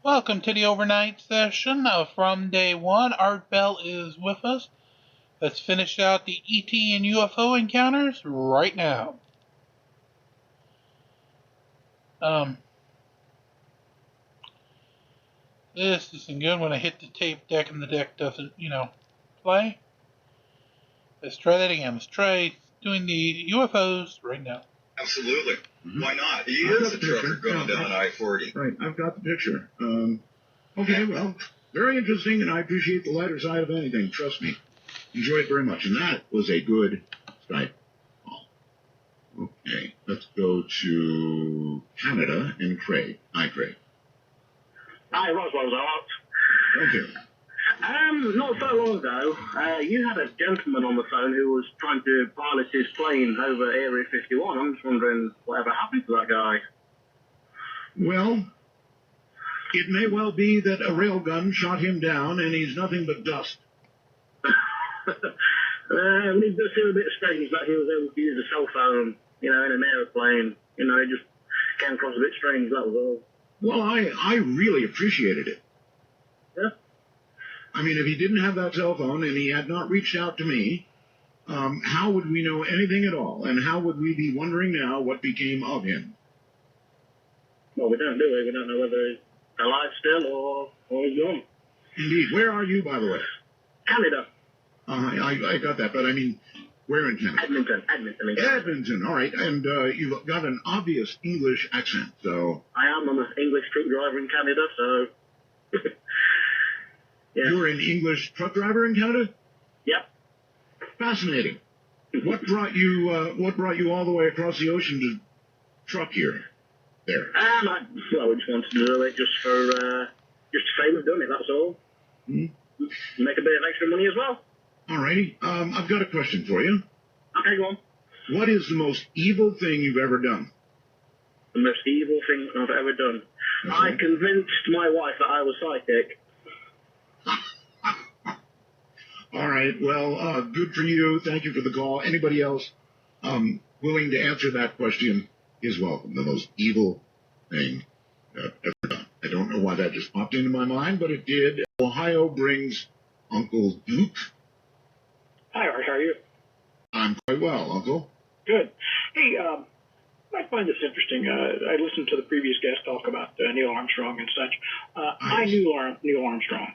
Welcome to the overnight session from day one. Art Bell is with us. Let's finish out the ET and UFO encounters right now. This isn't good when I hit the tape deck and the deck doesn't, play. Let's try that again. Let's try doing the UFOs right now. Absolutely. Mm-hmm. Why not? You got the trucker going down I-40. Right, I've got the picture. Okay, well, very interesting, and I appreciate the lighter side of anything. Trust me. Enjoy it very much. And that was a good Skype call. Okay, let's go to Canada and Craig. Hi, Craig. Hi, Roswell's out. Thank you. Not so long ago, you had a gentleman on the phone who was trying to pilot his plane over Area 51. I'm just wondering whatever happened to that guy. Well, it may well be that a railgun shot him down and he's nothing but dust. It does seem a bit strange that he was able to use a cell phone, in an aeroplane. It just came across a bit strange, that was all. Well, I really appreciated it. Yeah? I mean, if he didn't have that cell phone and he had not reached out to me, how would we know anything at all? And how would we be wondering now what became of him? Well, we don't do it. We don't know whether he's alive still or he's gone. Indeed. Where are you, by the way? Canada. I got that, but I mean, where in Canada? Edmonton. Edmonton, all right. And you've got an obvious English accent, so... I'm an English truck driver in Canada, so... Yeah. You're an English truck driver in Canada? Yep. Fascinating. What brought you all the way across the ocean to truck here? There. We just wanted to do it just for fame of doing it, that's all. Mm-hmm. Make a bit of extra money as well. All righty. I've got a question for you. Okay, go on. What is the most evil thing you've ever done? The most evil thing I've ever done? Okay. I convinced my wife that I was psychic. All right. Well, good for you. Thank you for the call. Anybody else willing to answer that question is welcome. The most evil thing I've ever done. I don't know why that just popped into my mind, but it did. Ohio brings Uncle Duke. Hi, Art. How are you? I'm quite well, Uncle. Good. Hey, I find this interesting. I listened to the previous guest talk about Neil Armstrong and such. I knew Neil Armstrong.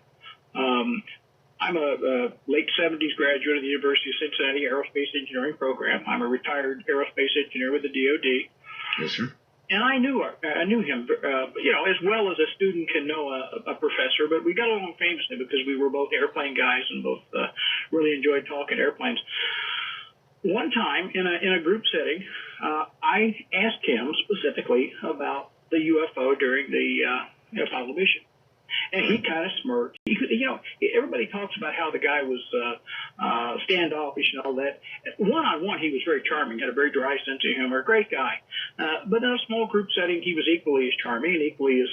I'm a late 70s graduate of the University of Cincinnati Aerospace Engineering program. I'm a retired aerospace engineer with the DoD. Yes, sir. And I knew him, as well as a student can know a professor, but we got along famously because we were both airplane guys and both really enjoyed talking airplanes. One time in a group setting, I asked him specifically about the UFO during the Apollo mission. And he kind of smirked. Everybody talks about how the guy was standoffish and all that. One-on-one, he was very charming, had a very dry sense of humor, great guy. But in a small group setting, he was equally as charming and equally as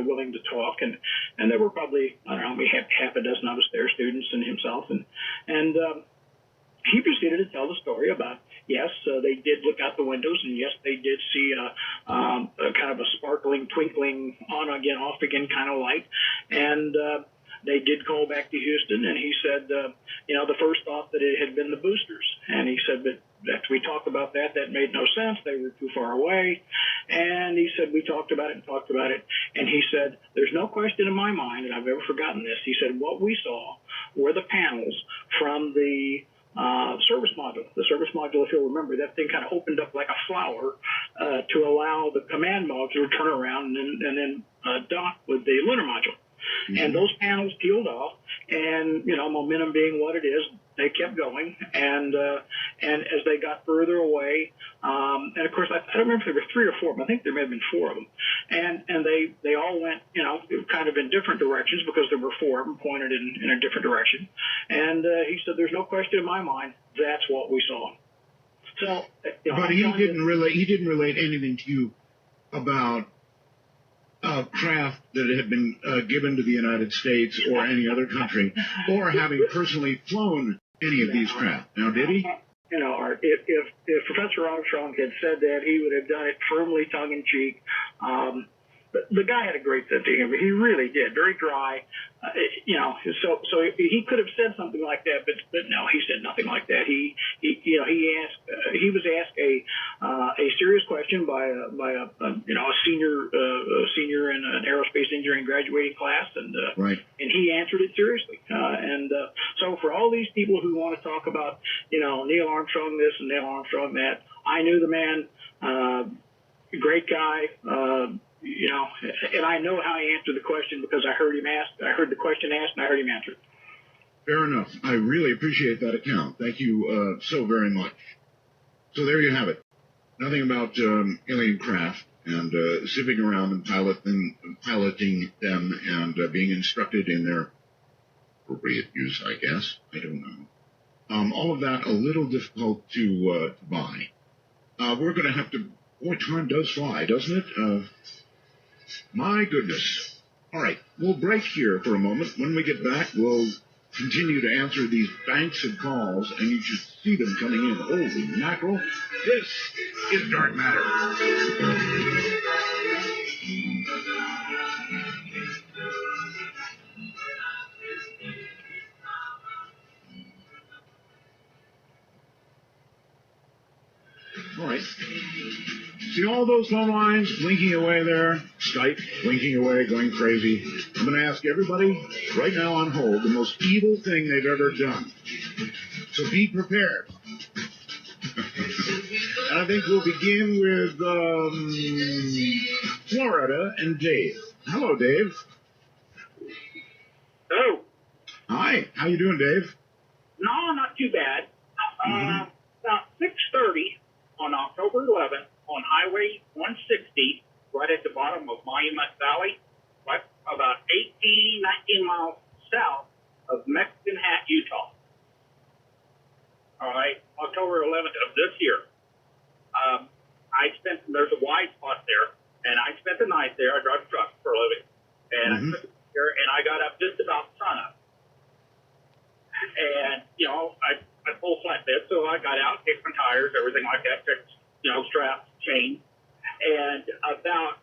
willing to talk. And there were probably, we had half a dozen of us there, students and himself. And he proceeded to tell the story about, yes, they did look out the windows, and yes, they did see a kind of a sparkling, twinkling, on-again, off-again kind of light. And they did call back to Houston, and he said, the first thought that it had been the boosters. And he said, but after we talked about that made no sense. They were too far away. And he said, we talked about it. And he said, there's no question in my mind, and I've never forgotten this. He said, what we saw were the panels from the service module. The service module, if you'll remember, that thing kind of opened up like a flower to allow the command module to turn around and then dock with the lunar module. Mm-hmm. And those panels peeled off, and momentum being what it is, they kept going. And as they got further away, and of course I don't remember if there were 3 or 4, but I think there may have been 4 of them. And they all went kind of in different directions because there were 4 of them pointed in a different direction. And he said, "There's no question in my mind that's what we saw." So, but he didn't relate anything to you about craft that had been given to the United States or any other country, or having personally flown any of these craft. Now, did he? Art, if Professor Armstrong had said that, he would have done it firmly, tongue-in-cheek. the guy had a great sense of humor. He really did. Very dry. So he could have said something like that, but no, he said nothing like that. He was asked a serious question by a senior in an aerospace engineering graduating class, and Right. and he answered it seriously. So for all these people who want to talk about Neil Armstrong this and Neil Armstrong that, I knew the man. Great guy. And I know how he answered the question because I heard him ask. I heard the question asked, and I heard him answer. Fair enough. I really appreciate that account. Thank you so very much. So there you have it. Nothing about alien craft and zipping around and piloting them and being instructed in their appropriate use, I guess. I don't know. All of that a little difficult to buy. We're going to have to... Boy, time does fly, doesn't it? My goodness. All right, we'll break here for a moment. When we get back, we'll continue to answer these banks of calls, and you should see them coming in. Holy mackerel. This is Dark Matter. All right. See all those phone lines blinking away there? Skype blinking away, going crazy. I'm going to ask everybody right now on hold the most evil thing they've ever done. So be prepared. And I think we'll begin with Florida and Dave. Hello, Dave. Oh, Hi. How you doing, Dave? no, not too bad. About 6:30 on October 11th on Highway 160, right at the bottom of Monument Valley, right about 18, 19 miles south of Mexican Hat, Utah. All right, October 11th of this year. There's a wide spot there, and I spent the night there. I drive trucks for a living, and I spent the night there, and I got up just about sunup. And, I full flatbed, so I got out, kicked my tires, everything like that, checked, straps, chain. And about,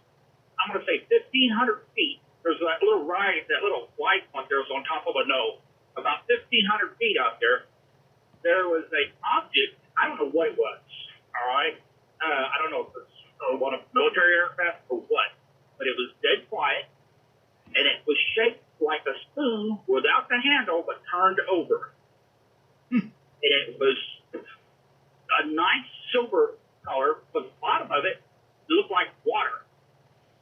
I'm going to say 1,500 feet, there's that little ride, that little white spot there was on top of a knoll. About 1,500 feet out there was an object, I don't know what it was, all right? I don't know if it's one of military aircraft or what, but it was dead quiet, and it was shaped like a spoon without the handle, but turned over. And it was a nice silver color, but the bottom of it looked like water,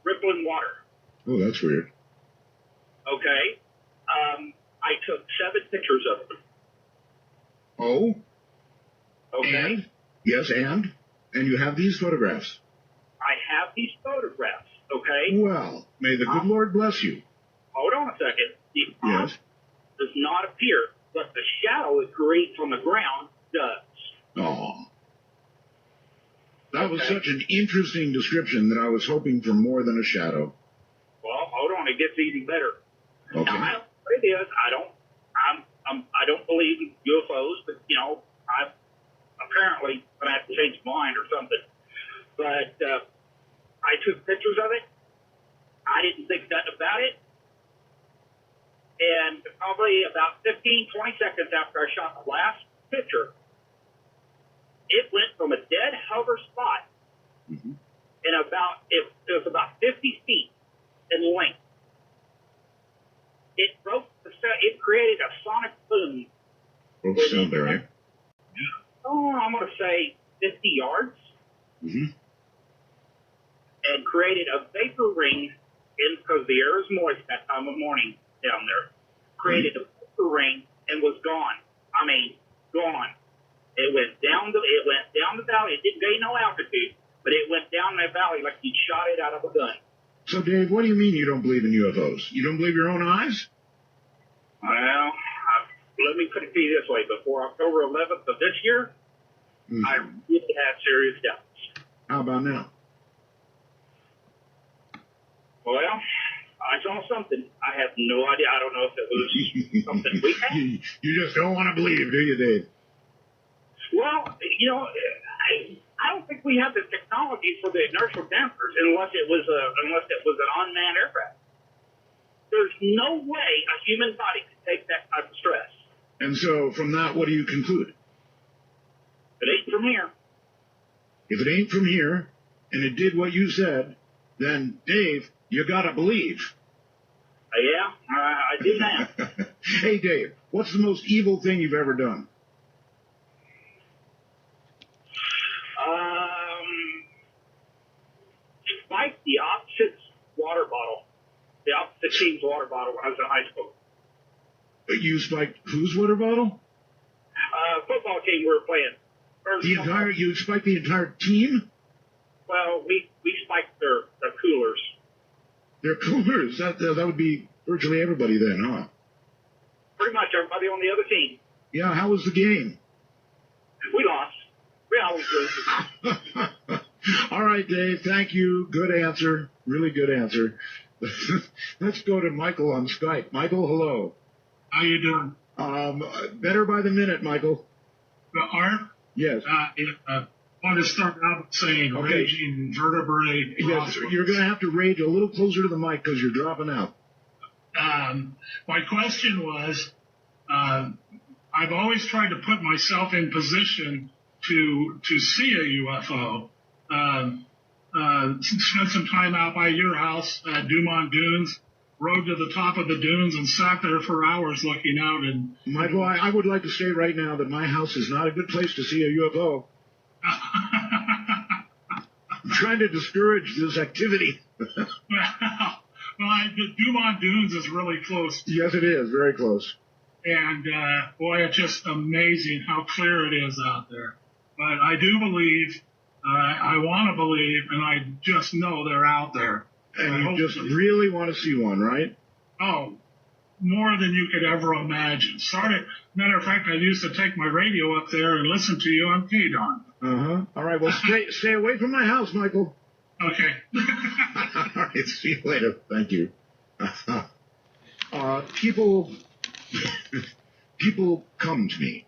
rippling water. Oh, that's weird. Okay. I took 7 pictures of it. Oh? Okay. And? Yes, and? And you have these photographs? I have these photographs. Okay. Well, may the good Lord bless you. Hold on a second. The Yes. object does not appear, but the shadow it creates on the ground does. Oh. That was Okay. such an interesting description that I was hoping for more than a shadow. Well, hold on. It gets even better. Okay. Now, I don't know what it is. I don't believe in UFOs, but I've apparently gonna have to change my mind or something. But I took pictures of it. I didn't think nothing about it. And probably about 15, 20 seconds after I shot the last picture, it went from a dead hover spot and it was about 50 feet in length. It it created a sonic boom. Broke the sound barrier. Oh, I'm going to say 50 yards. And created a vapor ring because the air is moist that time of morning down there. Created a vapor ring and was gone. I mean, gone. It went down the valley. It didn't gain no altitude, but it went down that valley like you shot it out of a gun. So, Dave, what do you mean you don't believe in UFOs? You don't believe your own eyes? Well, let me put it to you this way. Before October 11th of this year, I really had serious doubts. How about now? Well, I saw something. I have no idea. I don't know if it was something we had. You just don't want to believe, do you, Dave? Well, I don't think we have the technology for the inertial dampers unless it was an unmanned aircraft. There's no way a human body could take that type of stress. And so from that, what do you conclude? It ain't from here. If it ain't from here, and it did what you said, then, Dave, you gotta believe. Yeah, I do now. Hey, Dave, what's the most evil thing you've ever done? Spike the opposite water bottle. The opposite team's water bottle when I was in high school. You spiked whose water bottle? Football team we were playing. You spiked the entire team? Well, we spiked their coolers. Their coolers? That would be virtually everybody then, huh? Pretty much everybody on the other team. Yeah, how was the game? We lost. We always lose. All right, Dave, thank you. Good answer. Really good answer. Let's go to Michael on Skype. Michael, hello. How you doing? Better by the minute, Michael. Art? Yes. I want to start out by saying raging vertebrae. Yes, you're going to have to rage a little closer to the mic because you're dropping out. My question was, I've always tried to put myself in position to see a UFO. Spent some time out by your house at Dumont Dunes, rode to the top of the dunes and sat there for hours looking out. And Michael, I would like to say right now that my house is not a good place to see a UFO. I'm trying to discourage this activity. the Dumont Dunes is really close. Yes, it is. Very close. And, boy, it's just amazing how clear it is out there. But I do believe, I want to believe, and I just know they're out there. And you just really want to see one, right? Oh, more than you could ever imagine. Matter of fact, I used to take my radio up there and listen to you on KDON. Uh-huh. All right, well, stay away from my house, Michael. Okay. All right, see you later. Thank you. People come to me.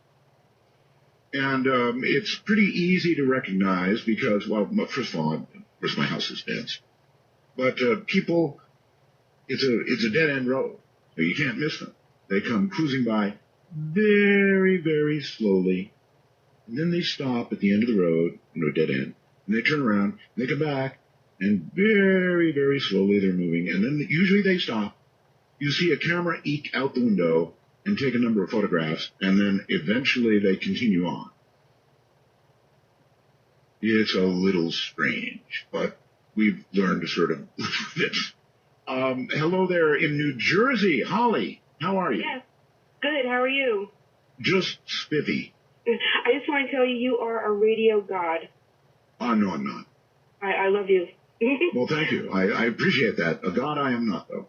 And it's pretty easy to recognize because, well, first of all, of course, my house is dense. But people, it's a dead-end road, so you can't miss them. They come cruising by very, very slowly, and then they stop at the end of the road, a dead end, and they turn around, and they come back, and very, very slowly they're moving, and then usually they stop. You see a camera eke out the window and take a number of photographs, and then eventually they continue on. It's a little strange, but we've learned to sort of live with it. Hello there in New Jersey. Holly, how are you? Yes, good. How are you? Just spiffy. I just want to tell you, you are a radio god. Oh, no, I'm not. I love you. Well, thank you. I appreciate that. A god I am not, though.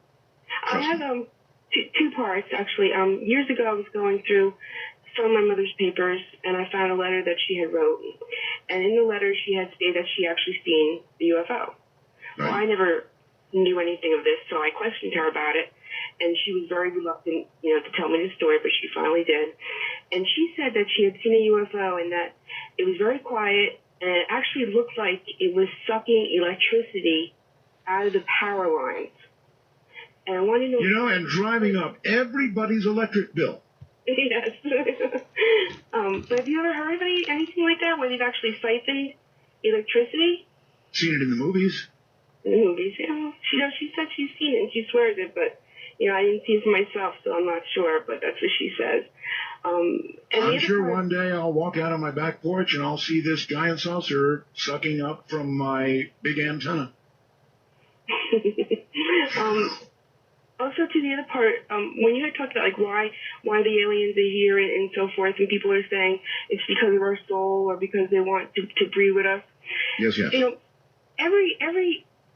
I have two parts, actually. Years ago, I was going through some of my mother's papers, and I found a letter that she had wrote. And in the letter, she had stated that she actually seen the UFO. Right. Well, I never knew anything of this, so I questioned her about it. And she was very reluctant, to tell me the story, but she finally did. And she said that she had seen a UFO and that it was very quiet, and it actually looked like it was sucking electricity out of the power lines. And I want to know... and driving up everybody's electric bill. Yes. But have you ever heard of anything like that, where they've actually siphoned electricity? Seen it in the movies? In the movies, yeah. She said she's seen it, and she swears it, but, I didn't see it for myself, so I'm not sure, but that's what she says. I'm sure one day I'll walk out on my back porch and I'll see this giant saucer sucking up from my big antenna. Also, to the other part, when you had talked about why the aliens are here and so forth, and people are saying it's because of our soul or because they want to breed with us. Yes. Every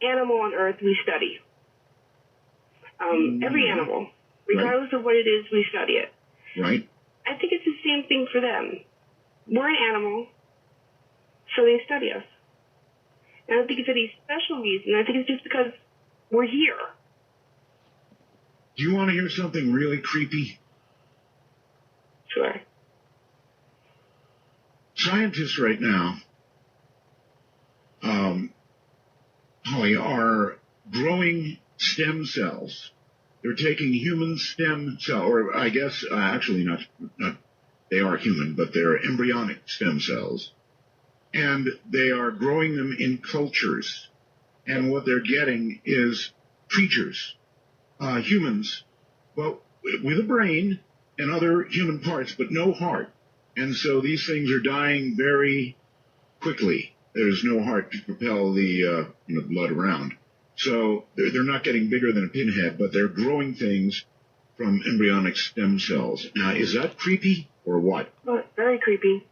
animal on Earth we study. Every animal, regardless of what it is, we study it. Right. I think it's the same thing for them. We're an animal, so they study us. And I don't think it's any special reason. I think it's just because we're here. Do you want to hear something really creepy? Sure. Scientists right now Holly, are growing stem cells. They're taking human stem cell, or I guess actually not. They are human, but they're embryonic stem cells, and they are growing them in cultures. And what they're getting is creatures, humans, but with a brain and other human parts, but no heart. And so these things are dying very quickly. There's no heart to propel the blood around. So they're not getting bigger than a pinhead, but they're growing things from embryonic stem cells. Now, is that creepy or what? Well, it's very creepy.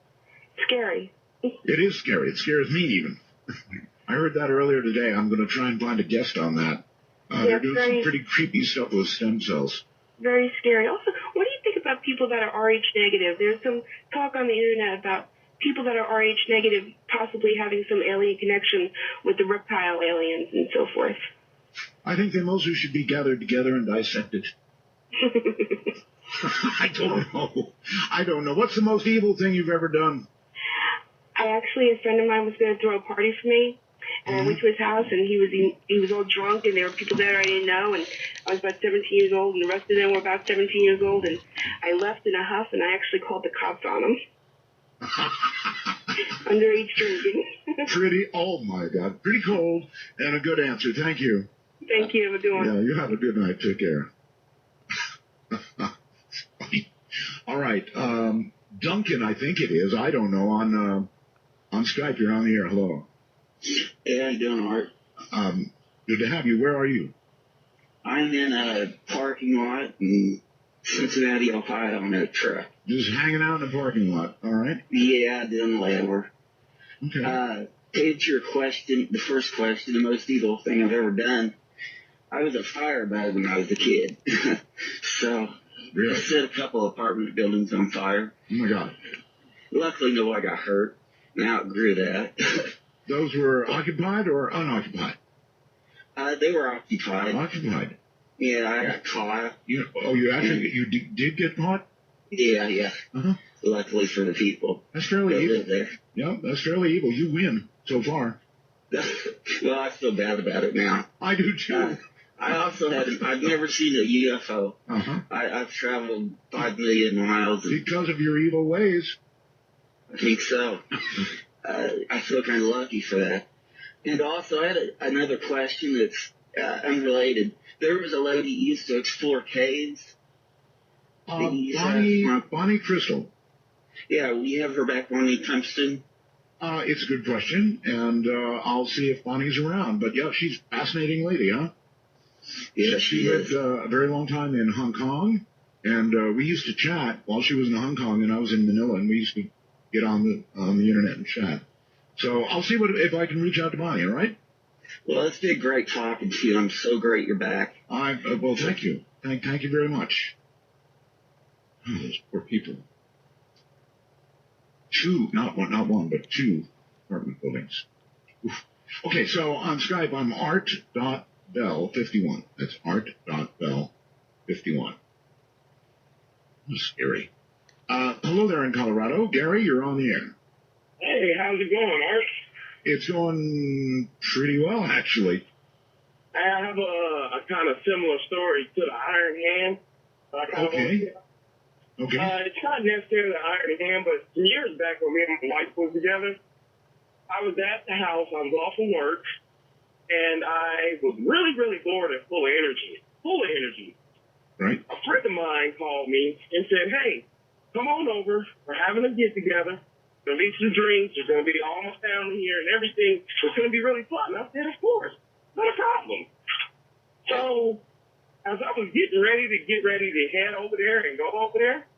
Scary. It is scary. It scares me even. I heard that earlier today. I'm going to try and find a guest on that. They're doing some pretty creepy stuff with stem cells. Very scary. Also, what do you think about people that are Rh negative? There's some talk on the internet about people that are Rh negative possibly having some alien connection with the reptile aliens and so forth. I think they mostly should be gathered together and dissected. I don't know. What's the most evil thing you've ever done? A friend of mine was going to throw a party for me, and I went to his house, and he was all drunk, and there were people there I didn't know, and I was about 17 years old, and the rest of them were about 17 years old, and I left in a huff, and I actually called the cops on him. Underage drinking. Oh my God, pretty cold, and a good answer. Thank you. Thank you. Have a good one. Yeah, you have a good night. Take care. All right, Duncan, I think it is. I don't know. On Skype, you're on the air. Hello. Hey, how you doing, Art? Good to have you. Where are you? I'm in a parking lot in Cincinnati, Ohio, on a truck. Just hanging out in the parking lot. All right. Yeah, doing labor. Okay. To answer your question, the first question, the most evil thing I've ever done, I was a firebug when I was a kid. So Really? I set a couple apartment buildings on fire. Oh my God. Luckily, nobody got hurt. And I outgrew that. Those were occupied or unoccupied? They were occupied. Occupied. Yeah, I got caught. You did get caught? Yeah. Uh-huh. Luckily for the people. That's fairly evil. Live there. Yeah, that's fairly evil. You win so far. Well, I feel bad about it now. I do too. I also I've never seen a UFO. Uh-huh. I've traveled 5 million miles. Because of your evil ways. I think so. I feel kind of lucky for that. And also, I had another question that's unrelated. There was a lady who used to explore caves. Bonnie Crystal. Yeah, will you have her back on anytime soon? It's a good question, and I'll see if Bonnie's around. But yeah, she's a fascinating lady, huh? Yeah, she lived a very long time in Hong Kong, and we used to chat while she was in Hong Kong and I was in Manila, and we used to get on the internet and chat. So I'll see if I can reach out to Bonnie, all right? Well, it's been great talking to you. I'm so great you're back. Well, thank you. Thank you very much. Oh, those poor people. Not one, but two apartment buildings. Oof. Okay, so on Skype, I'm art.bell51. That's art.bell51. That's scary. Hello there in Colorado. Gary, you're on the air. Hey, how's it going, Art? It's going pretty well, actually. I have a kind of similar story to the Iron Hand. Okay. It's not necessarily the Iron Hand, but some years back when me and my wife was together, I was at the house. I was off of work, and I was really, really bored and full of energy. Right. A friend of mine called me and said, hey, come on over. We're having a get-together. There'll be some drinks. There's going to be all my family here and everything. It's going to be really fun. I said, of course. Not a problem. So as I was getting ready to head over there and go over there,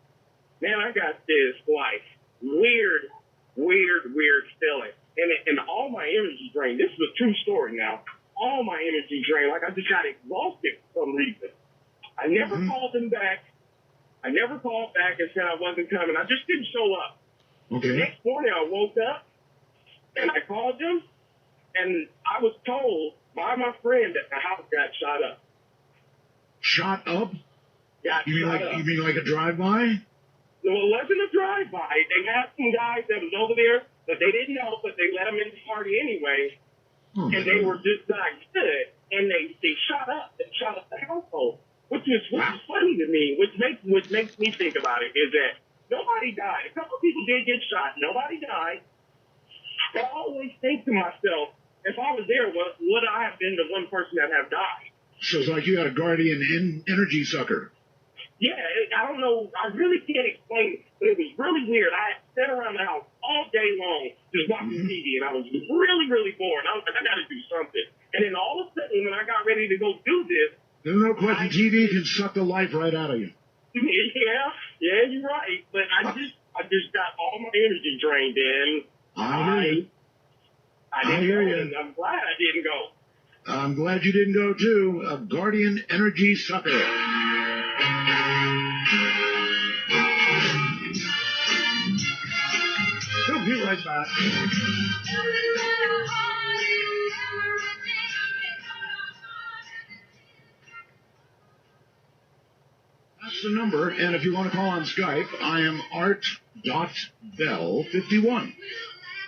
man, I got this, like, weird feeling. And all my energy drained. This is a true story now. All my energy drained. Like, I just got exhausted for some reason. I never called them back. I never called back and said I wasn't coming. I just didn't show up. Okay. The next morning, I woke up, and I called them, and I was told by my friend that the house got shot up. Shot up? You Shot mean like a drive-by? No, it wasn't a drive-by. They had some guys that was over there that they didn't know, but they let them in the party anyway. Oh, and they were just not good, and they shot up the household, which is funny to me. Which makes me think about it is that nobody died. A couple people did get shot. Nobody died. But I always think to myself, if I was there, would I have been the one person that have died? So it's like you had a guardian energy sucker. Yeah, I don't know. I really can't explain it, but it was really weird. I sat around the house all day long just watching TV, and I was really, really bored. I was like, I got to do something. And then all of a sudden, when I got ready to go do this, There's no question TV can suck the life right out of you. yeah, you're right. But I just got all my energy drained in. I hear you. And I'm glad I didn't go. I'm glad you didn't go too. A guardian energy sucker. We'll be right back. That's the number, and if you want to call on Skype, I am art.bell51.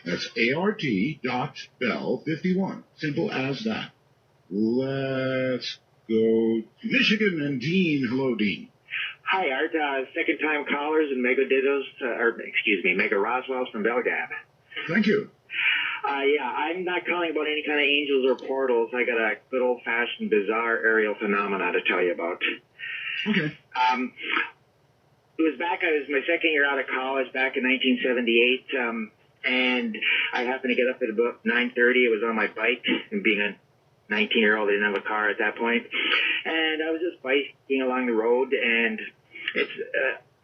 That's ART.bell51. Simple as that. Let's go to Michigan and Dean. Hello, Dean. Hi, Art. Second-time callers and Mega Roswells from Belgab. Thank you. Yeah, I'm not calling about any kind of angels or portals. I got a good old-fashioned bizarre aerial phenomena to tell you about. Okay. It was my second year out of college back in 1978, and I happened to get up at about 9:30. I was on my bike, and being a 19-year-old, I didn't have a car at that point. And I was just biking along the road, and it's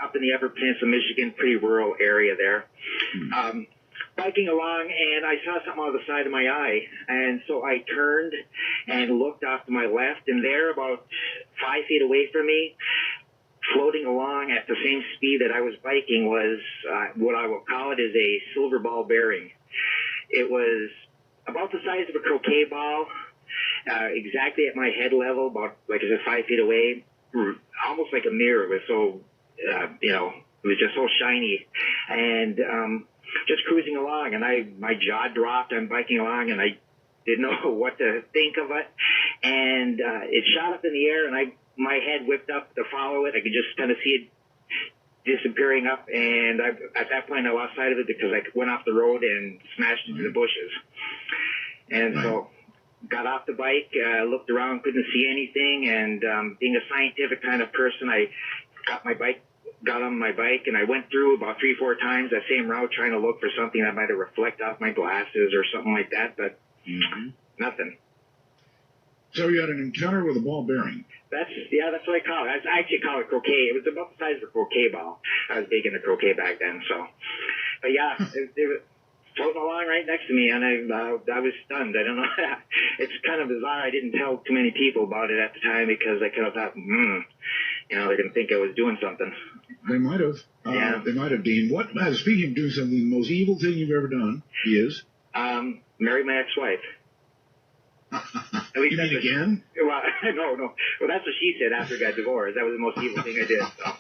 up in the Upper Peninsula, Michigan, pretty rural area there. Biking along, and I saw something on the side of my eye. And so I turned and looked off to my left, and there, about 5 feet away from me, floating along at the same speed that I was biking, was what I will call it is a silver ball bearing. It was about the size of a croquet ball, exactly at my head level, about, like I said, 5 feet away, almost like a mirror. It was so, it was just so shiny. And just cruising along, and my jaw dropped. I'm biking along, and I didn't know what to think of it. And it shot up in the air, and my head whipped up to follow it. I could just kind of see it disappearing up, and at that point I lost sight of it because I went off the road and smashed into the bushes. And so got off the bike, looked around, couldn't see anything, and being a scientific kind of person, I got on my bike, and I went through about 3-4 times that same route trying to look for something that might have reflected off my glasses or something like that, but nothing. So you had an encounter with a ball bearing. That's what I call it. I actually call it croquet. It was about the size of a croquet ball. I was big into croquet back then, so. But yeah, it was floating along right next to me, and I was stunned. I don't know. It's kind of bizarre. I didn't tell too many people about it at the time because I kind of thought, they're going to think I was doing something. They might have. They might have, Dean. What, speaking of doing something, the most evil thing you've ever done is? Marry my ex-wife. You mean again? Well, no. Well, that's what she said after I got divorced. That was the most evil thing I did. So.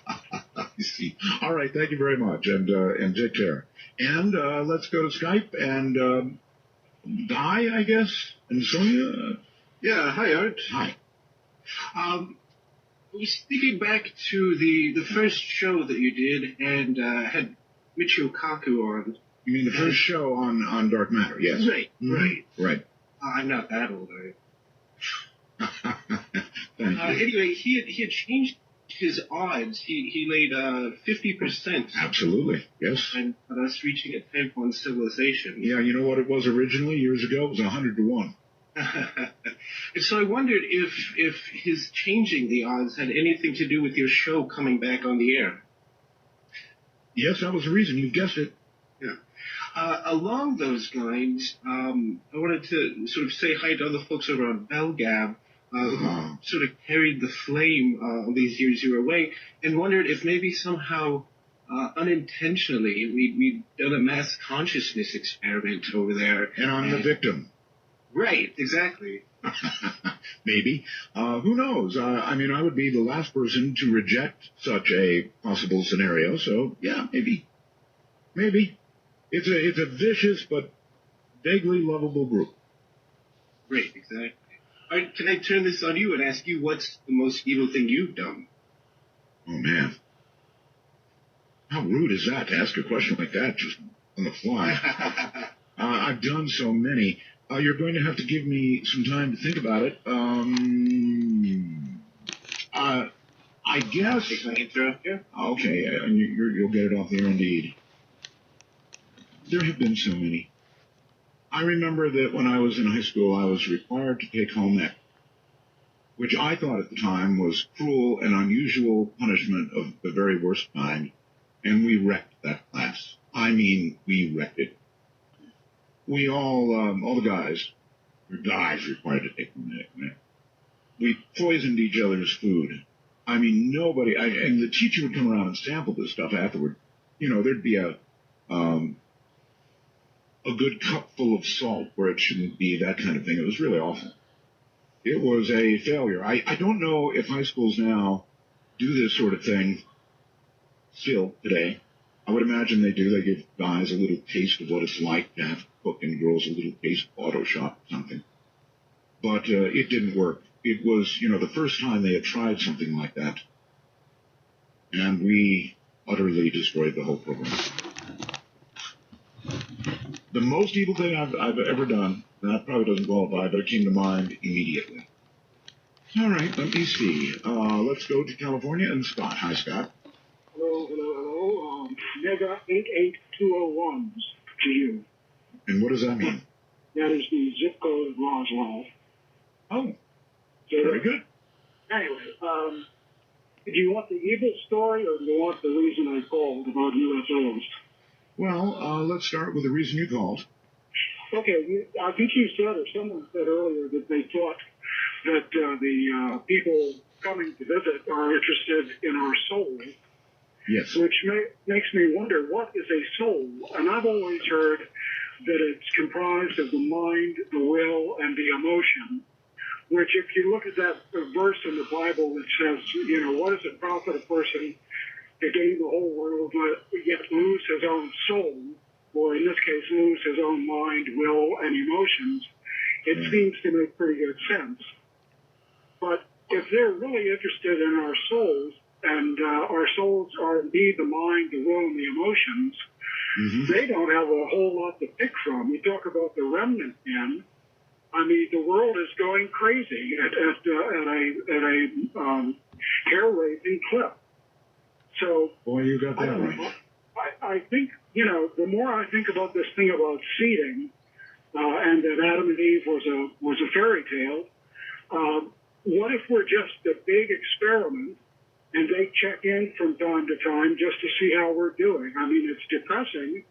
You see. All right, thank you very much, and take care. And let's go to Skype, and Guy, I guess, and Sonia. Yeah, hi, Art. Hi. I was thinking back to the first show that you did and had Michio Kaku on. You mean the first show on Dark Matter? Yes. Right, right. I'm not that old, Thank you. Anyway, he had changed his odds. He laid 50%. Absolutely, yes. And us reaching a 10-point civilization. Yeah, you know what it was originally years ago? It was 100 to 1. And so I wondered if his changing the odds had anything to do with your show coming back on the air. Yes, that was the reason. You guessed it. Yeah. Along those lines, I wanted to sort of say hi to other folks over on Belgab who sort of carried the flame all these years you were away, and wondered if maybe somehow unintentionally we'd done a mass consciousness experiment over there. And I'm the victim. Right, exactly. Maybe. Who knows? I mean, I would be the last person to reject such a possible scenario, so yeah, maybe. Maybe. It's a vicious but vaguely lovable group. Great, exactly. All right, can I turn this on you and ask you what's the most evil thing you've done? Oh, man. How rude is that to ask a question like that just on the fly? I've done so many. You're going to have to give me some time to think about it. I guess... Can I interrupt you? Okay, you'll get it off the air indeed. There have been so many. I remember that when I was in high school, I was required to take home ec, which I thought at the time was cruel and unusual punishment of the very worst kind, and we wrecked that class. I mean, we wrecked it. We all the guys required to take home ec. We poisoned each other's food. I mean, nobody, and the teacher would come around and sample this stuff afterward. You know, there'd be a good cup full of salt where it shouldn't be, that kind of thing. It was really awful. It was a failure. I don't know if high schools now do this sort of thing still today. I would imagine they do. They give guys a little taste of what it's like to have to cook and girls a little taste of auto shop or something. But it didn't work. It was, the first time they had tried something like that. And we utterly destroyed the whole program. The most evil thing I've ever done, and that probably doesn't qualify, but it came to mind immediately. All right, let me see. Let's go to California and Scott. Hi, Scott. Hello. Mega 88201s to you. And what does that mean? That is the zip code of Roswell. Oh, very good. Anyway, do you want the evil story or do you want the reason I called about UFOs? Well, let's start with the reason you called. Okay, I think you said, or someone said earlier, that they thought that the people coming to visit are interested in our soul. Yes. Which makes me wonder, what is a soul? And I've always heard that it's comprised of the mind, the will, and the emotion. Which, if you look at that verse in the Bible that says, what does it profit a person to gain the whole world, but yet lose his own soul, or in this case, lose his own mind, will, and emotions, it seems to make pretty good sense. But if they're really interested in our souls, and our souls are indeed the mind, the will, and the emotions, they don't have a whole lot to pick from. You talk about the remnant men. I mean, the world is going crazy at a hair-raising clip. So, boy, you got that right. I think, the more I think about this thing about seeding, and that Adam and Eve was a fairy tale, what if we're just a big experiment and they check in from time to time just to see how we're doing? I mean, it's depressing.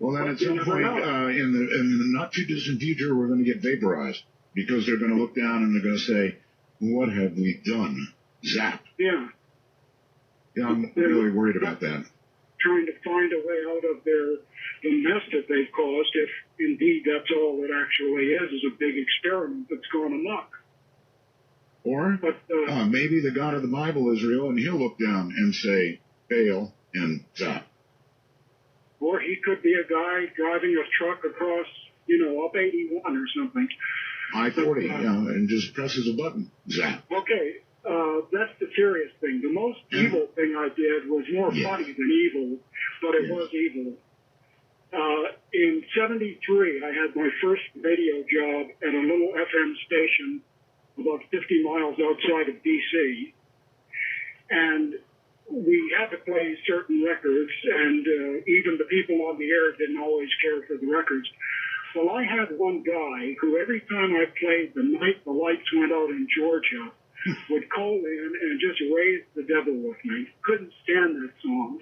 Well, then at some point in the not-too-distant future, we're going to get vaporized because they're going to look down and they're going to say, what have we done? Zap. Yeah. Yeah, I'm really worried about that. Trying to find a way out of the mess that they've caused, if indeed that's all it actually is a big experiment that's gone amok. Or maybe the God of the Bible is real and he'll look down and say, fail, and zap. Or he could be a guy driving a truck across, up 81 or something. I-40, and just presses a button. Zap. Okay, that's the serious thing. The most evil thing I did was more funny than evil, but it was evil. In 73, I had my first radio job at a little FM station about 50 miles outside of D.C., and we had to play certain records, and even the people on the air didn't always care for the records. Well, I had one guy who every time I played The Night the Lights Went Out in Georgia would call in and just raise the devil with me. Couldn't stand that song.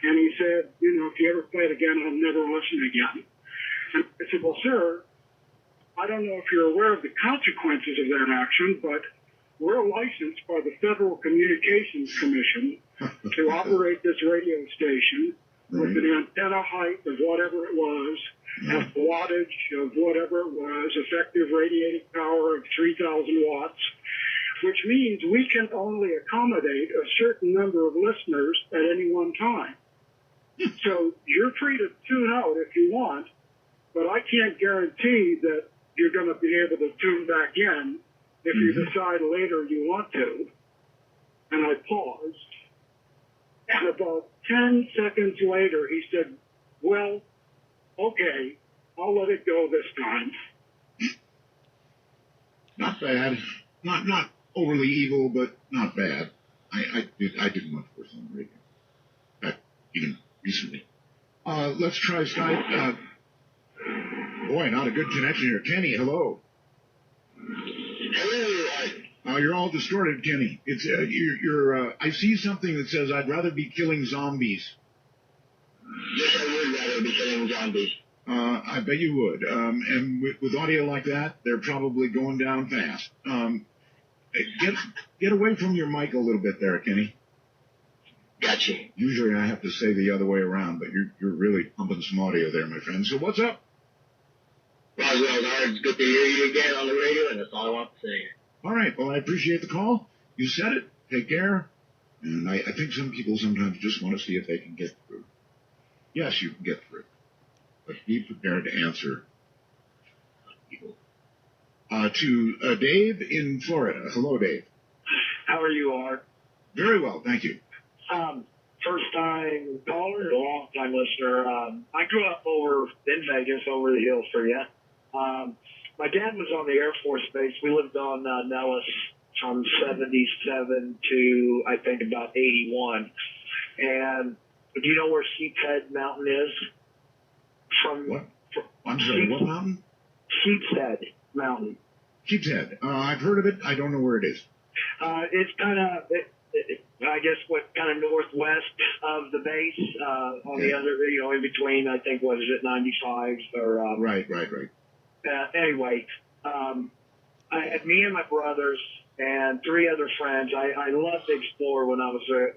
And he said, if you ever play it again, I'll never listen again. And I said, well, sir, I don't know if you're aware of the consequences of that action, but we're licensed by the Federal Communications Commission to operate this radio station with an antenna height of whatever it was, a wattage of whatever it was, effective radiating power of 3,000 watts, which means we can only accommodate a certain number of listeners at any one time. So you're free to tune out if you want, but I can't guarantee that you're going to be able to tune back in if you decide later you want to. And I paused. And about 10 seconds later, he said, well, okay, I'll let it go this time. Not bad. Not overly evil, but not bad. I did much worse on the radio. In fact, even recently. Let's try Skype. Boy, not a good connection here. Kenny, hello. Hello. You're all distorted, Kenny. It's I see something that says I'd rather be killing zombies. Yes, I would rather be killing zombies. I bet you would. And with audio like that, they're probably going down fast. Get away from your mic a little bit there, Kenny. Gotcha. Usually I have to say the other way around, but you're really pumping some audio there, my friend. So what's up? Well, it's good to hear you again on the radio, and that's all I want to say. All right. Well, I appreciate the call. You said it. Take care. And I think some people sometimes just want to see if they can get through. Yes, you can get through. But be prepared to answer people. To Dave in Florida. Hello, Dave. How are you, Art? Very well, thank you. First time caller, long time listener. I grew up over in Vegas, over the hills for you. My dad was on the Air Force Base. We lived on Nellis from 77 to, I think, about 81. And do you know where Sheep's Head Mountain is? What? I'm sorry, what mountain? Sheep's Head Mountain. Sheep's Head. I've heard of it. I don't know where it is. It's kind of, I guess, kind of northwest of the base, on the other, in between, I think, what is it, 95 or... Right. Anyway, me and my brothers and 3 other friends, I loved to explore when I was a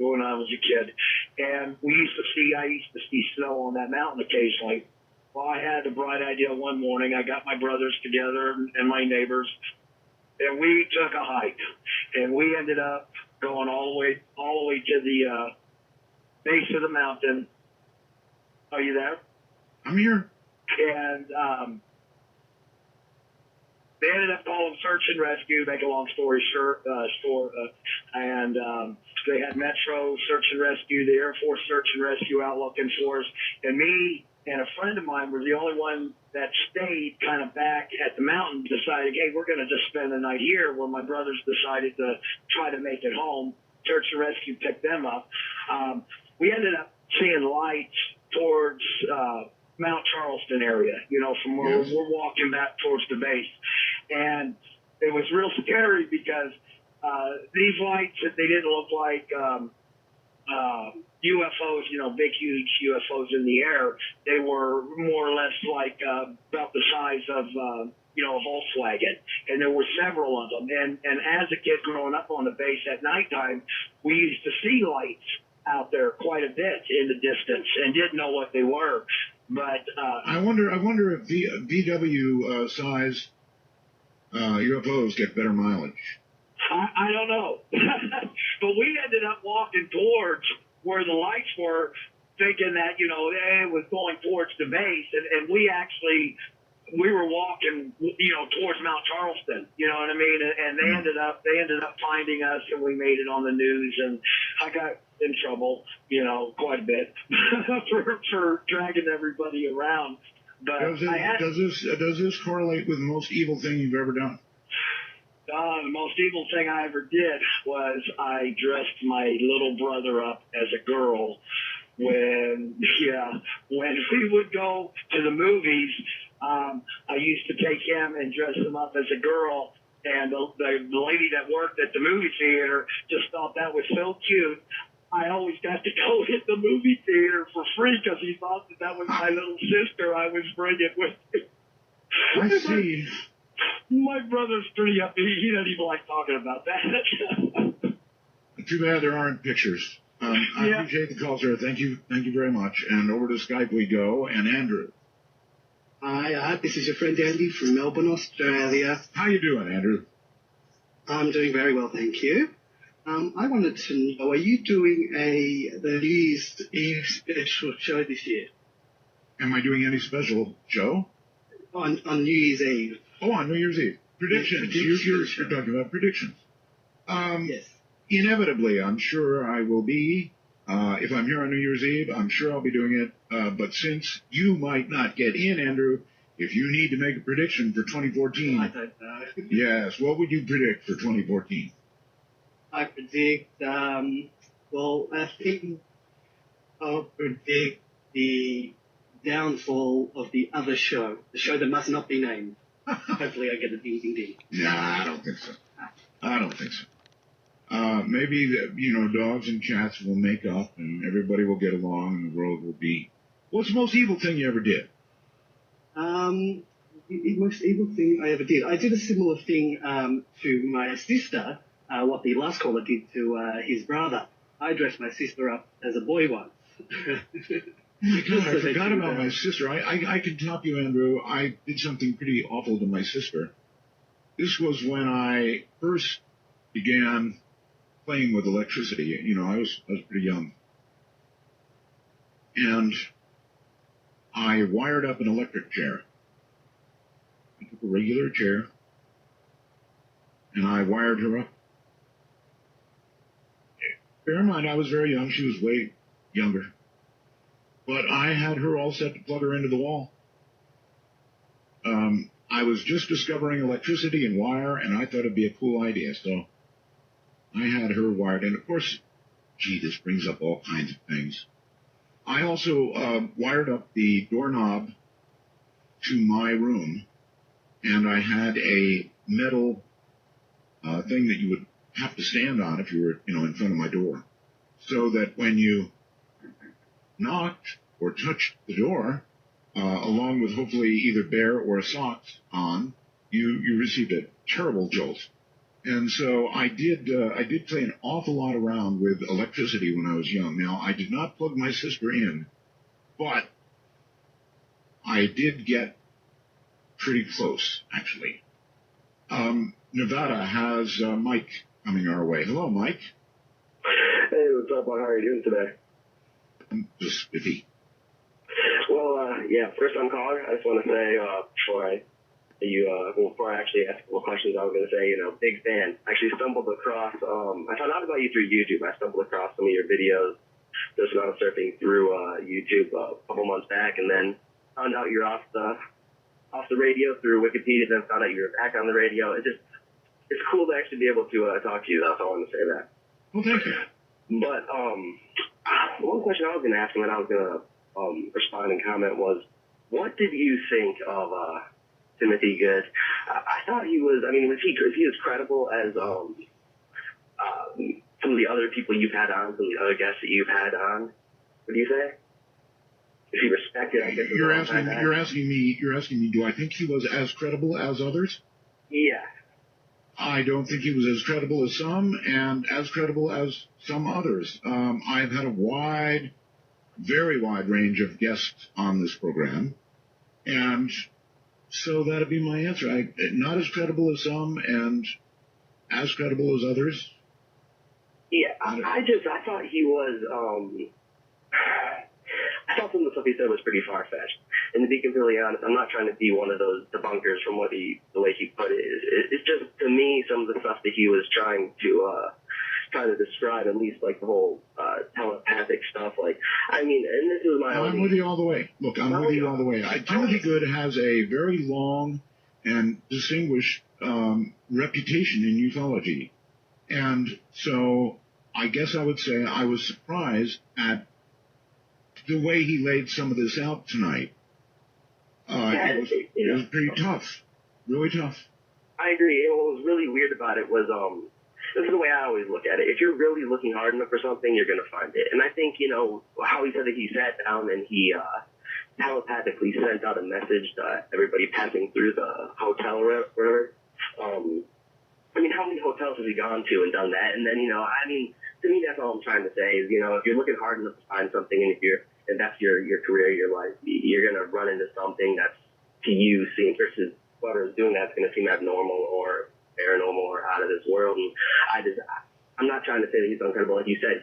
kid. And I used to see snow on that mountain occasionally. Well, I had the bright idea one morning. I got my brothers together and my neighbors, and we took a hike. And we ended up going all the way to the base of the mountain. Are you there? I'm here. And they ended up calling search and rescue. Make a long story short, and they had Metro search and rescue, the Air Force search and rescue out looking for us, and me and a friend of mine were the only one that stayed kind of back at the mountain, deciding, hey, we're going to just spend the night here, where my brothers decided to try to make it home. Search and rescue picked them up. We ended up seeing lights towards Mount Charleston area, from where we're walking back towards the base. And it was real scary because these lights, they didn't look like UFOs, big, huge UFOs in the air. They were more or less like about the size of, a Volkswagen. And there were several of them. And as a kid growing up on the base at nighttime, we used to see lights out there quite a bit in the distance and didn't know what they were. But I wonder if VW size UFOs get better mileage. I don't know. But we ended up walking towards where the lights were, thinking that, it was going towards the base. And we were walking, towards Mount Charleston, you know what I mean? And they ended up finding us, and we made it on the news. And I got in trouble, quite a bit for dragging everybody around. But does this correlate with the most evil thing you've ever done? The most evil thing I ever did was I dressed my little brother up as a girl when we would go to the movies. I used to take him and dress him up as a girl, and the lady that worked at the movie theater just thought that was so cute. I always got to go hit the movie theater for free because he thought that was my little sister I was bringing with me. I see. My brother's pretty up. He doesn't even like talking about that. Too bad there aren't pictures. I appreciate the call, sir. Thank you very much. And over to Skype we go. And Andrew. Hi, this is your friend Andy from Melbourne, Australia. How you doing, Andrew? I'm doing very well, thank you. I wanted to know, are you doing the New Year's Eve special show this year? Am I doing any special show? On New Year's Eve. Oh, on New Year's Eve. Predictions. You're talking about predictions. Yes. Inevitably, I'm sure I will be. If I'm here on New Year's Eve, I'm sure I'll be doing it. But since you might not get in, Andrew, if you need to make a prediction for 2014, I don't know. yes, what would you predict for 2014? I predict, well, I think I'll predict the downfall of the other show, the show that must not be named. Hopefully I get a ding, ding, ding. Nah, I don't think so. I don't think so. Maybe dogs and cats will make up and everybody will get along and the world will be. What's the most evil thing you ever did? The most evil thing I ever did. I did a similar thing to my sister, what the last caller did to his brother. I dressed my sister up as a boy once. I forgot about my sister. I can top you, Andrew. I did something pretty awful to my sister. This was when I first began playing with electricity. I was pretty young. And I wired up an electric chair. I took a regular chair and I wired her up. Bear in mind, I was very young. She was way younger. But I had her all set to plug her into the wall. I was just discovering electricity and wire, and I thought it'd be a cool idea, so I had her wired. And of course, gee, this brings up all kinds of things. I also wired up the doorknob to my room, and I had a metal thing that you would have to stand on if you were, in front of my door, so that when you knocked or touched the door, along with hopefully either bear or socks on, you received a terrible jolt. And so I did play an awful lot around with electricity when I was young. Now, I did not plug my sister in, but I did get pretty close, actually. Nevada has Mike coming our way. Hello, Mike. Hey, what's up? How are you doing today? I'm just spiffy. Well, first time caller. I just want to say before I actually ask a couple questions, I was going to say, big fan. Actually stumbled across, I found out about you through YouTube. I stumbled across some of your videos just when I was surfing through YouTube a couple months back, and then found out you're off the radio through Wikipedia, then found out you were back on the radio. It's cool to actually be able to talk to you. That's all I want to say that. Well, thank you. But one question I was going to ask him, and I was going to respond and comment, was, what did you think of Timothy Good? I thought he was, was he as credible as some of the other people you've had on, some of the other guests that you've had on? What do you say? Is he respected? I guess you're asking me, do I think he was as credible as others? Yeah. I don't think he was as credible as some, and as credible as some others. I've had a very wide range of guests on this program, and so that'd be my answer. Not as credible as some, and as credible as others. Yeah, I thought he was, I thought some of the stuff he said was pretty far-fetched. And to be completely honest, I'm not trying to be one of those debunkers from the way he put it. It's just, to me, some of the stuff that he was trying to describe, at least like the whole telepathic stuff. And this is my I'm with you all the way. Look, I'm with you all the way. Timothy Good has a very long and distinguished reputation in ufology. And so I guess I would say I was surprised at the way he laid some of this out tonight. It was pretty tough. Really tough. I agree. And what was really weird about it was, this is the way I always look at it. If you're really looking hard enough for something, you're going to find it. And I think, how he said that he sat down and he telepathically sent out a message to everybody passing through the hotel or whatever. How many hotels has he gone to and done that? And then, to me, that's all I'm trying to say is, if you're looking hard enough to find something, and that's your career, your life, you're going to run into something that's, to you, seems versus whoever's doing that's going to seem abnormal or paranormal or out of this world. And I'm not trying to say that he's uncredible. Like you said,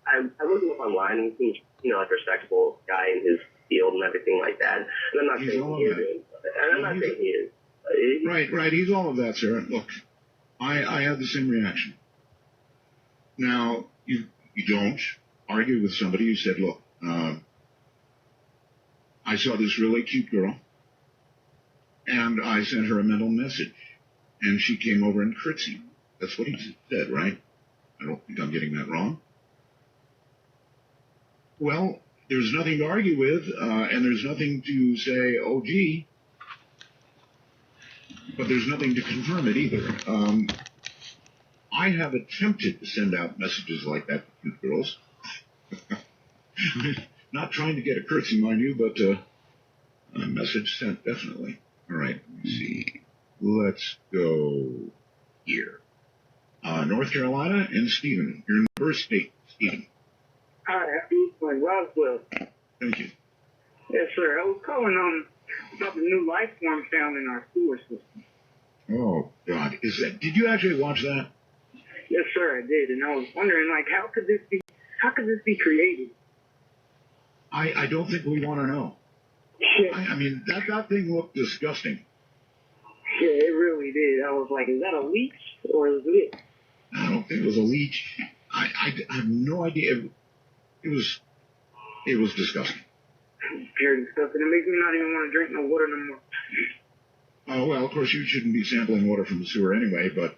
I looked him up online, and he seems, like a respectable guy in his field and everything like that. And I'm not saying he is. And I'm not saying he is. Right. He's all of that, sir. Look, I had the same reaction. Now, you don't argue with somebody who said, look, I saw this really cute girl, and I sent her a mental message, and she came over and curtsied. That's what he said, right? I don't think I'm getting that wrong. Well, there's nothing to argue with, and there's nothing to say, oh, gee, but there's nothing to confirm it either. I have attempted to send out messages like that to cute girls. Not trying to get a curtsy, mind you, but a message sent, definitely. All right, let me see. Let's go here. North Carolina and Stephen. Your first state, Stephen. Hi, happy Eastland, Roswell. Thank you. Yes, sir. I was calling about the new life form found in our sewer system. Oh, God. Did you actually watch that? Yes, sir, I did. And I was wondering, like, how could this be created? I don't think we want to know. Shit. I mean, that thing looked disgusting. Yeah, it really did. I was like, is that a leech or is it? I don't think it was a leech. I have no idea. It was disgusting. Pure disgusting. It makes me not even want to drink no water no more. Oh, well, of course, you shouldn't be sampling water from the sewer anyway, but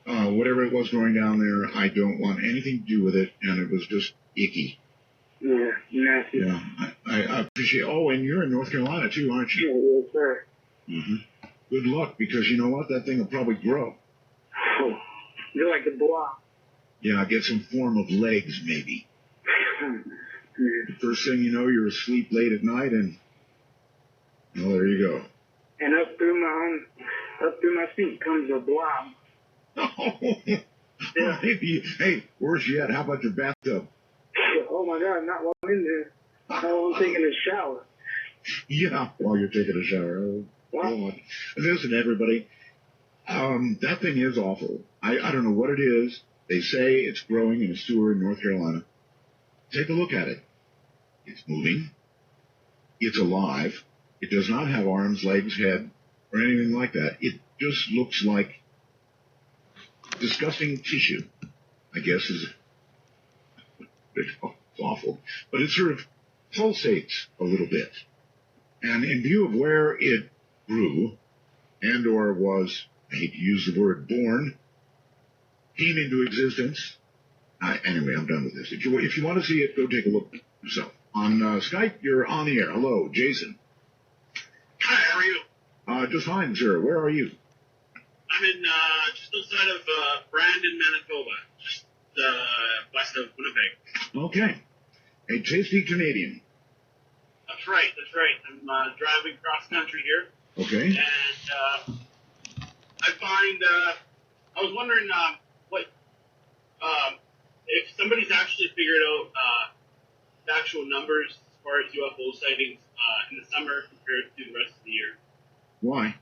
whatever it was going down there, I don't want anything to do with it, and it was just icky. Yeah, nasty. Yeah, I appreciate. Oh, and you're in North Carolina too, aren't you? Yeah, yes, sir. Mm-hmm. Good luck, because you know what? That thing will probably grow. Oh, you're like a block. Yeah, get some form of legs, maybe. The first thing you know, you're asleep late at night, and well, there you go. And up through my feet comes a blob. Oh, yeah. Hey, worse yet, how about your bathtub? Oh my God, not while I'm in there. While I'm taking a shower. Yeah, while you're taking a shower. Oh, God. Listen, everybody, that thing is awful. I don't know what it is. They say it's growing in a sewer in North Carolina. Take a look at it. It's moving. It's alive. It does not have arms, legs, head, or anything like that. It just looks like disgusting tissue, I guess is it's awful. But it sort of pulsates a little bit. And in view of where it grew and or was, I hate to use the word born, came into existence. Anyway, I'm done with this. If you want to see it, go take a look yourself. On Skype, you're on the air. Hello, Jason. Hi, how are you? Just fine, sir. Where are you? I'm in just outside of Brandon, Manitoba, just west of Winnipeg. Okay. A tasty Canadian. That's right. I'm driving cross country here. Okay. And I was wondering if somebody's actually figured out the actual numbers as far as UFO sightings in the summer compared to the rest of the year. Why?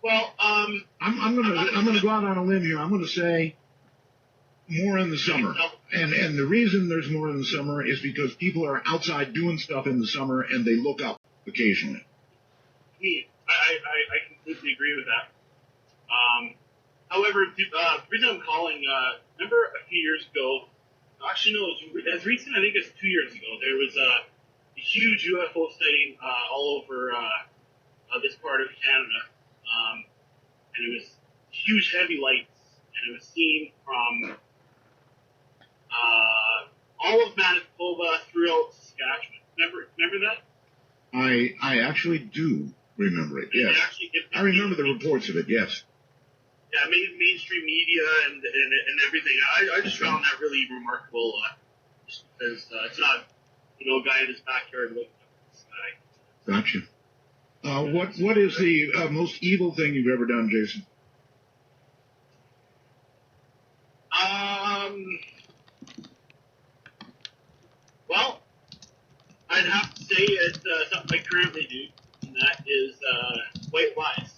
Well, I'm gonna go out on a limb here. I'm gonna say more in the summer, and the reason there's more in the summer is because people are outside doing stuff in the summer and they look up occasionally. I completely agree with that. However, the reason I'm calling, remember a few years ago, actually no, as recent, I think it's 2 years ago, there was a huge UFO sighting all over this part of Canada. And it was huge heavy lights, and it was seen from all of Manitoba throughout Saskatchewan. Remember that? I actually do remember it, yes. I remember the reports of it, yes. Yeah, mainstream media and everything. I just found that really remarkable, just because it's not, a guy in his backyard looking up at the sky. Gotcha. What is the most evil thing you've ever done, Jason? Well, I'd have to say it's something I currently do, and that is white lies.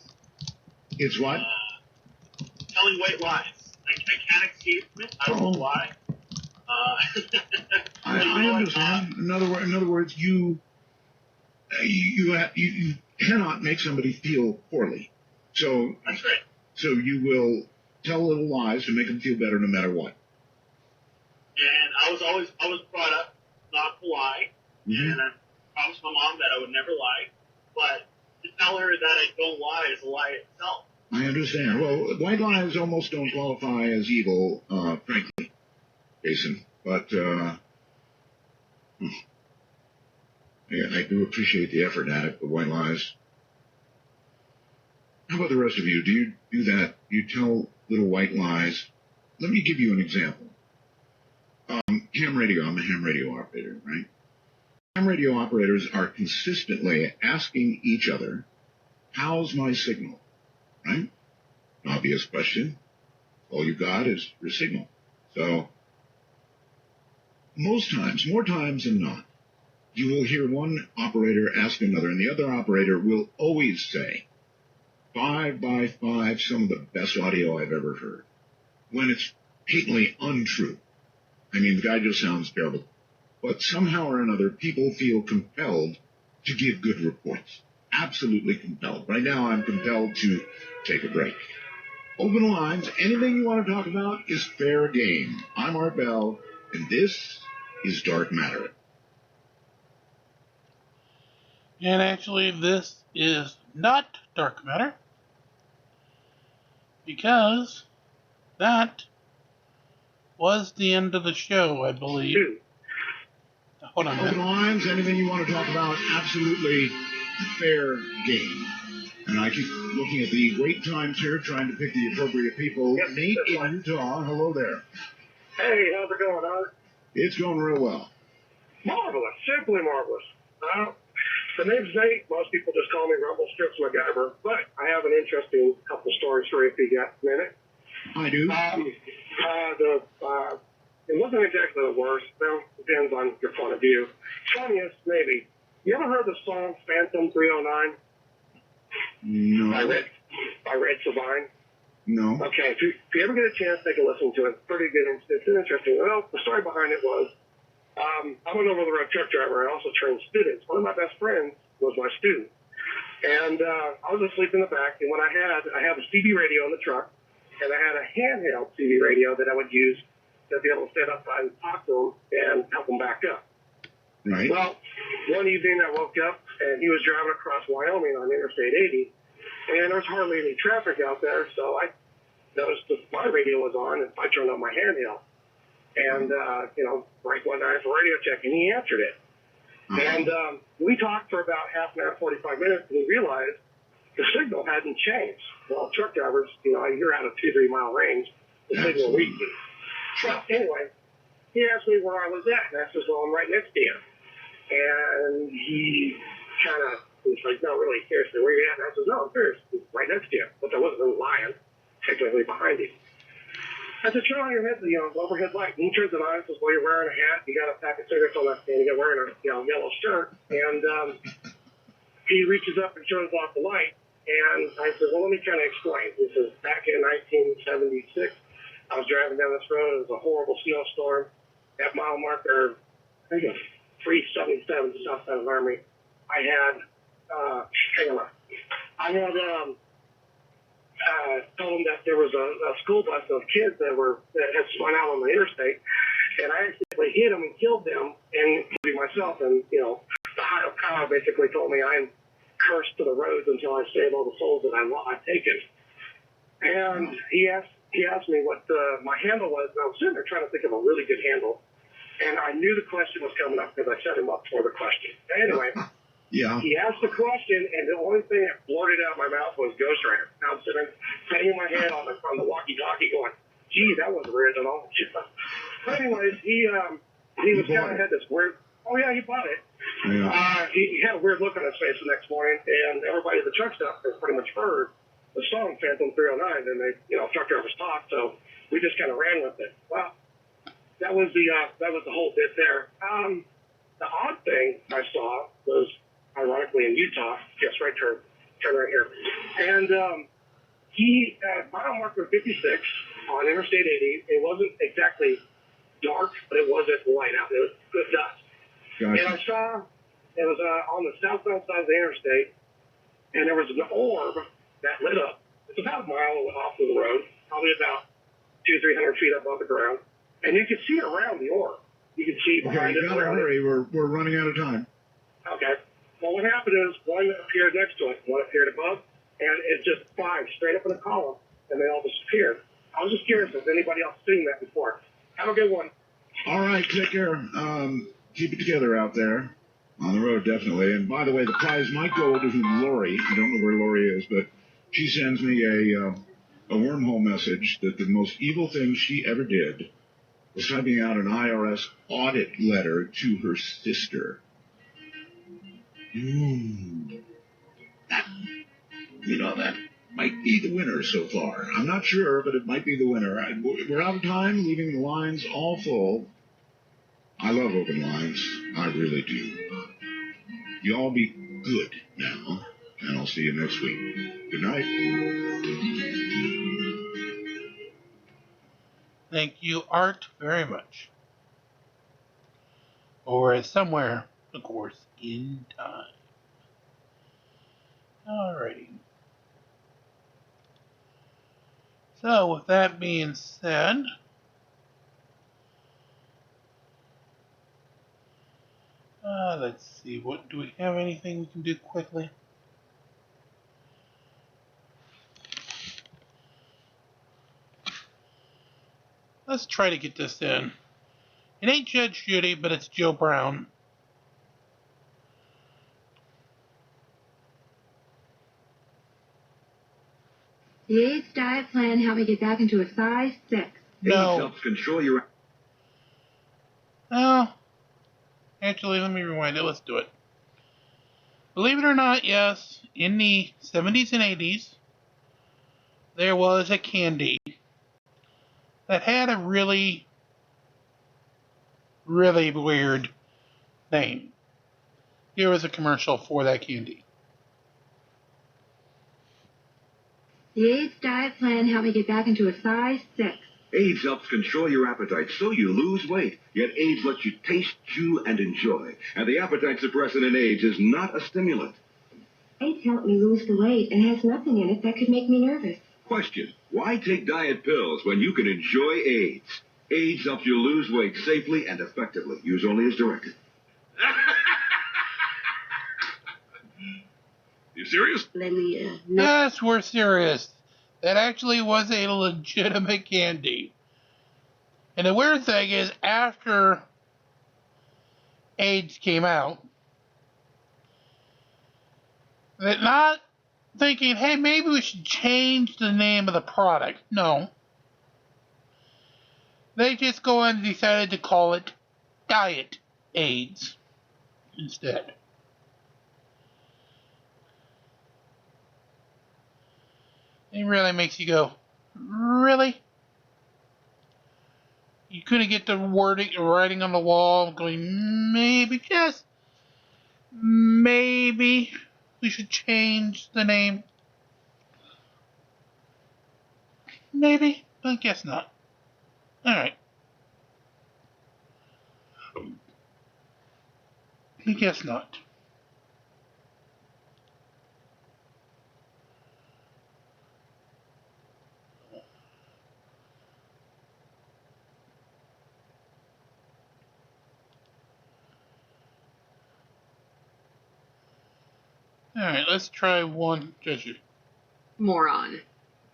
It's what? Telling white lies. I can't escape it. I don't know why. I understand. In other words, you you cannot make somebody feel poorly. So That's right. So you will tell little lies to make them feel better no matter what. And I was brought up not to lie, and I promised my mom that I would never lie. But to tell her that I don't lie is a lie itself. I understand. Well, white lies almost don't qualify as evil, frankly, Jason. But yeah, I do appreciate the effort at it, but white lies. How about the rest of you? Do you do that? You tell little white lies? Let me give you an example. Ham radio, I'm a ham radio operator, right? Ham radio operators are consistently asking each other, how's my signal, right? An obvious question. All you got is your signal. So, most times, more times than not, you will hear one operator ask another, and the other operator will always say, 5 by 5, some of the best audio I've ever heard, when it's patently untrue. I mean, the guy just sounds terrible. But somehow or another, people feel compelled to give good reports. Absolutely compelled. Right now, I'm compelled to take a break. Open the lines. Anything you want to talk about is fair game. I'm Art Bell, and this is Dark Matter. And actually, this is not Dark Matter, because that was the end of the show, I believe. Hold on a Open minute. lines, anything you want to talk about, absolutely fair game. And I keep looking at the wait times here, trying to pick the appropriate people. Yep, Nate in Utah, hello there. Hey, how's it going, Art? It's going real well. Marvelous, simply marvelous. The name's Nate. Most people just call me Rumble Strips MacGyver, but I have an interesting couple stories for you if you got a minute. I do. It wasn't exactly the worst. Well, depends on your point of view. Funniest, maybe. You ever heard the song Phantom 309? No. By Red Savine? No. Okay, if you ever get a chance, take a listen to it. It's pretty good. It's interesting. Well, the story behind it was, I'm an over-the-road truck driver. I also train students. One of my best friends was my student. And I was asleep in the back, and what I had a CB radio in the truck, and I had a handheld CB radio that I would use to be able to stand outside and talk to him and help him back up. Right. Well, one evening I woke up, and he was driving across Wyoming on Interstate 80, and there was hardly any traffic out there, so I noticed that my radio was on, and I turned on my handheld. And, right one night for radio check, and he answered it. And we talked for about half an hour, 45 minutes, and we realized the signal hadn't changed. Well, truck drivers, you're out of 2-3 mile range, the signal weakens. Well, anyway, he asked me where I was at, and I said, well, I'm right next to you. And he was like, no, really, seriously, where you at? And I said, no, I'm serious, right next to you. But I wasn't lying, technically behind him. I said, turn on your head, overhead light. And he turns it on and says, well, you're wearing a hat, you got a pack of cigarettes on that stand, you're wearing a yellow shirt. And he reaches up and turns off the light. And I said, well, let me kind of explain. This is back in 1976. I was driving down this road. It was a horrible snowstorm. At mile marker, I think it was 377 south side of Army. I had, told him that there was a school bus of kids that had spun out on the interstate, and I actually hit them and killed them, and including myself. And the higher power basically told me I'm cursed to the roads until I save all the souls that I've taken. And he asked me what my handle was, and I was sitting there trying to think of a really good handle, and I knew the question was coming up because I set him up for the question. Anyway. Yeah. He asked the question, and the only thing that blurted out of my mouth was Ghost Rider. And I'm sitting banging my head on the walkie-talkie going, gee, that was original. But anyways, he was kind of had this weird, oh yeah, he bought it. Yeah. He had a weird look on his face the next morning, and everybody at the truck stop has pretty much heard the song Phantom 309, and they, truck drivers talk, so we just kind of ran with it. Well, that was the whole bit there. The odd thing I saw was, ironically, in Utah, yes, right turn right here. And he at mile marker 56 on Interstate 80. It wasn't exactly dark, but it wasn't light out. It was good dusk. Gotcha. And I saw It was on the southbound side of the interstate, and there was an orb that lit up. It's about a mile off of the road, probably about 200-300 feet above the ground, and you could see around the orb. You could see behind Okay, you it. gotta hurry. We're running out of time. Okay. Well, what happened is one appeared next to it, one appeared above, and it just five straight up in a column, and they all disappeared. I was just curious if anybody else seen that before. Have a good one. All right, take care. Keep it together out there. On the road, definitely. And by the way, the prize might go to Lori. I don't know where Lori is, but she sends me a wormhole message that the most evil thing she ever did was typing out an IRS audit letter to her sister. That might be the winner so far. I'm not sure, but it might be the winner. We're out of time, leaving the lines all full. I love open lines. I really do. You all be good now, and I'll see you next week. Good night. Thank you, Art, very much. Or somewhere, of course, in time. Alrighty. So, with that being said, let's see, what do we have anything we can do quickly? Let's try to get this in. It ain't Judge Judy, but it's Joe Brown. The AIDS diet plan helped me get back into a size 6. No. AIDS helps control your... Oh. Actually, let me rewind it. Let's do it. Believe it or not, yes, in the 70s and 80s, there was a candy that had a really, really weird name. Here was a commercial for that candy. The AIDS diet plan helped me get back into a size 6. AIDS helps control your appetite so you lose weight. Yet AIDS lets you taste, chew, and enjoy. And the appetite suppressant in AIDS is not a stimulant. AIDS helped me lose the weight and has nothing in it that could make me nervous. Question: why take diet pills when you can enjoy AIDS? AIDS helps you lose weight safely and effectively. Use only as directed. You serious? Let me, Yes, we're serious. That actually was a legitimate candy. And the weird thing is, after AIDS came out, they're not thinking, hey, maybe we should change the name of the product. No. They just go and decided to call it Diet AIDS instead. It really makes you go, really? You couldn't get the writing on the wall going, maybe, just maybe we should change the name. Maybe, but I guess not. Alright. I guess not. Alright, let's try one Judge. Moron.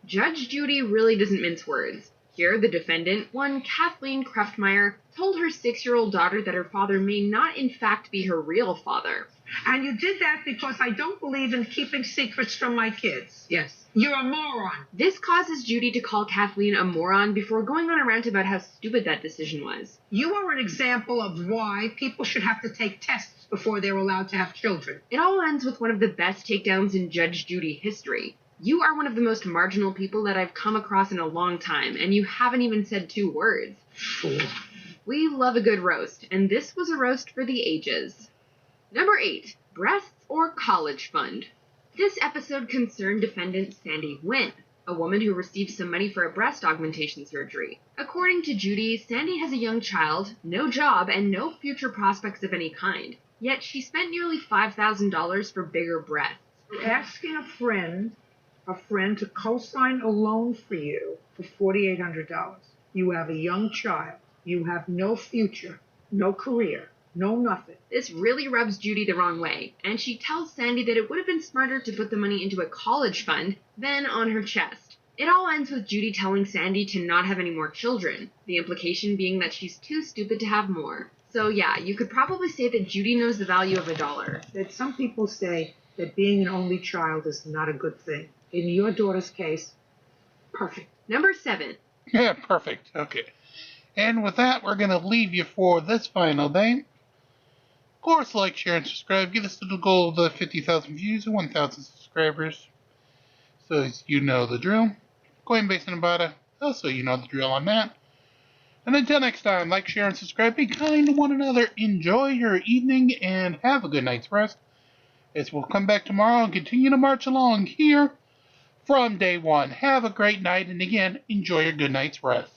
Judge Judy really doesn't mince words. Here, the defendant, one Kathleen Kreftmeyer, told her 6-year-old daughter that her father may not in fact be her real father. And you did that because I don't believe in keeping secrets from my kids. Yes. You're a moron. This causes Judy to call Kathleen a moron before going on a rant about how stupid that decision was. You are an example of why people should have to take tests before they're allowed to have children. It all ends with one of the best takedowns in Judge Judy history. You are one of the most marginal people that I've come across in a long time, and you haven't even said 2 words. We love a good roast, and this was a roast for the ages. Number 8, breasts or college fund. This episode concerned defendant Sandy Wynn, a woman who received some money for a breast augmentation surgery. According to Judy, Sandy has a young child, no job, and no future prospects of any kind. Yet she spent nearly $5,000 for bigger breasts. You're asking a friend to co-sign a loan for you for $4,800. You have a young child. You have no future, no career, no nothing. This really rubs Judy the wrong way, and she tells Sandy that it would have been smarter to put the money into a college fund than on her chest. It all ends with Judy telling Sandy to not have any more children, the implication being that she's too stupid to have more. So yeah, you could probably say that Judy knows the value of $1. That some people say that being an only child is not a good thing. In your daughter's case, perfect. Number 7. Yeah, perfect. Okay. And with that, we're going to leave you for this final day. Of course, like, share, and subscribe. Get us to the goal of the 50,000 views and 1,000 subscribers. So you know the drill. CoinBase and Ibotta. Also, you know the drill on that. And until next time, like, share, and subscribe. Be kind to one another. Enjoy your evening and have a good night's rest. As we'll come back tomorrow and continue to march along here from day one. Have a great night, and again, enjoy your good night's rest.